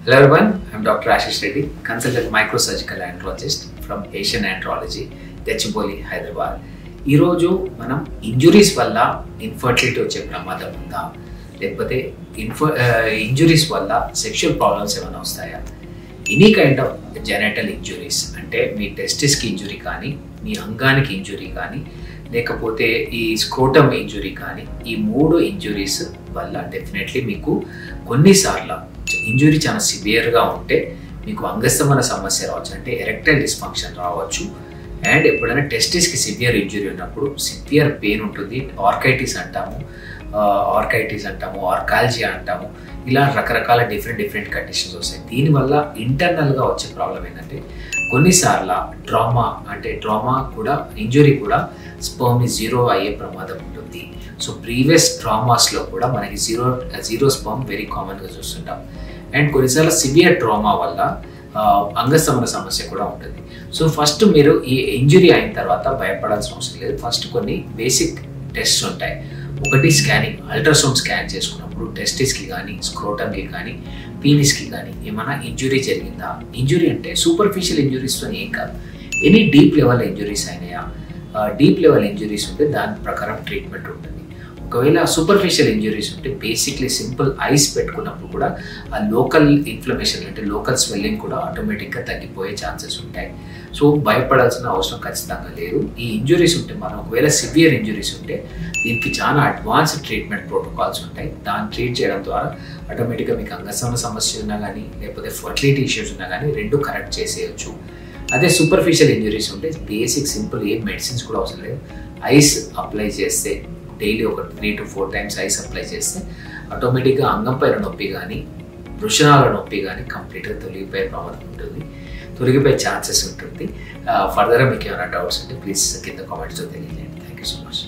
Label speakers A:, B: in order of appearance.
A: Hello everyone, I'm Dr. Ashish Reddy, consultant microsurgical andrologist from Asian Andrology, Gachibowli, Hyderabad. ఈ రోజు మనం injuries వల్ల infertility వచ్చే ప్రమాదం ఉందా లేకపోతే ఇంజురీస్ వల్ల సెక్షువల్ ప్రాబ్లమ్స్ ఏమైనా వస్తాయా? Any kind of genital injuries అంటే మీ టెస్టిస్కి ఇంజురీ కానీ మీ అంగానికి ఇంజురీ కానీ లేకపోతే ఈ స్క్రోటమ్ ఇంజురీ కానీ ఈ మూడు ఇంజురీస్ వల్ల డెఫినెట్లీ మీకు కొన్నిసార్లు ఇంజురీ చాలా సివియర్గా ఉంటే మీకు అంగస్తమన సమస్య రావచ్చు, అంటే ఎరెక్టైల్ డిస్ఫంక్షన్ రావచ్చు. అండ్ ఎప్పుడైనా టెస్టిస్కి సివియర్ ఇంజురీ ఉన్నప్పుడు సివియర్ పెయిన్ ఉంటుంది, ఆర్కైటిస్ అంటాము, ఆర్కాలజియా అంటాము. ఇలా రకరకాల డిఫరెంట్ కండిషన్స్ వస్తాయి. దీనివల్ల ఇంటర్నల్గా వచ్చే ప్రాబ్లం ఏంటంటే కొన్నిసార్లు ట్రామా కూడా ఇంజురీ కూడా స్పర్మ్ని జీరో అయ్యే ప్రమాదం ఉంటుంది. సో ప్రీవియస్ ట్రామాస్లో కూడా మనకి జీరో స్పర్మ్ వెరీ కామన్గా చూస్తుంటాం. అండ్ కొన్నిసార్లు సివియర్ ట్రామా వల్ల అంగస్తమన సమస్య కూడా ఉంటుంది. సో ఫస్ట్ మీరు ఈ ఇంజురీ అయిన తర్వాత భయపడాల్సిన అవసరం లేదు. ఫస్ట్ కొన్ని బేసిక్ టెస్ట్స్ ఉంటాయి. ఒకటి స్కానింగ్, అల్ట్రాసౌండ్ స్కాన్ చేసుకున్నప్పుడు టెస్టిస్కి కానీ స్క్రోటమ్కి కానీ పీనిస్కి కానీ ఏమైనా ఇంజురీ జరిగిందా? ఇంజురీ అంటే సూపర్ఫిషియల్ ఇంజురీస్తో ఏం కాదు, ఎనీ డీప్ లెవెల్ ఇంజురీస్ అయినాయా? డీప్ లెవెల్ ఇంజురీస్ ఉంటే దాని ప్రకారం ట్రీట్మెంట్ ఉంటుంది. ఒకవేళ సూపర్ఫిషియల్ ఇంజురీస్ ఉంటే బేసిక్లీ సింపుల్ ఐస్ పెట్టుకున్నప్పుడు కూడా ఆ లోకల్ ఇన్ఫ్లమేషన్ అంటే లోకల్ స్వెల్లింగ్ కూడా ఆటోమేటిక్గా తగ్గిపోయే ఛాన్సెస్ ఉంటాయి. సో భయపడాల్సిన అవసరం ఖచ్చితంగా లేదు. ఈ ఇంజురీస్ ఉంటే మనం ఒకవేళ సివియర్ ఇంజురీస్ ఉంటే దీనికి చాలా అడ్వాన్స్డ్ ట్రీట్మెంట్ ప్రోటోకాల్స్ ఉంటాయి. దాన్ని ట్రీట్ చేయడం ద్వారా ఆటోమేటిక్గా మీకు అంగస్తమన సమస్య ఉన్నా కానీ లేకపోతే ఫర్టిలిటీ ఇష్యూస్ ఉన్నా కానీ రెండు కరెక్ట్ చేసేయచ్చు. అదే సూపర్ఫిషియల్ ఇంజురీస్ ఉంటే బేసిక్ సింపుల్ ఏం మెడిసిన్స్ కూడా అవసరం లేదు. ఐస్ అప్లై చేస్తే డైలీ ఒక 3 to 4 times ఐస్ అప్లై చేస్తే ఆటోమేటిక్గా అంగం పైన నొప్పి కానీ వృషణాల నొప్పి కానీ కంప్లీట్గా తొలగిపోయే ప్రమాదం ఉంటుంది, తొలగిపోయే ఛాన్సెస్ ఉంటుంది. ఫర్దర్గా మీకు ఏమైనా డౌట్స్ ఉంటే ప్లీజ్ కింద కామెంట్స్లో తెలియజేయండి. Thank you so much.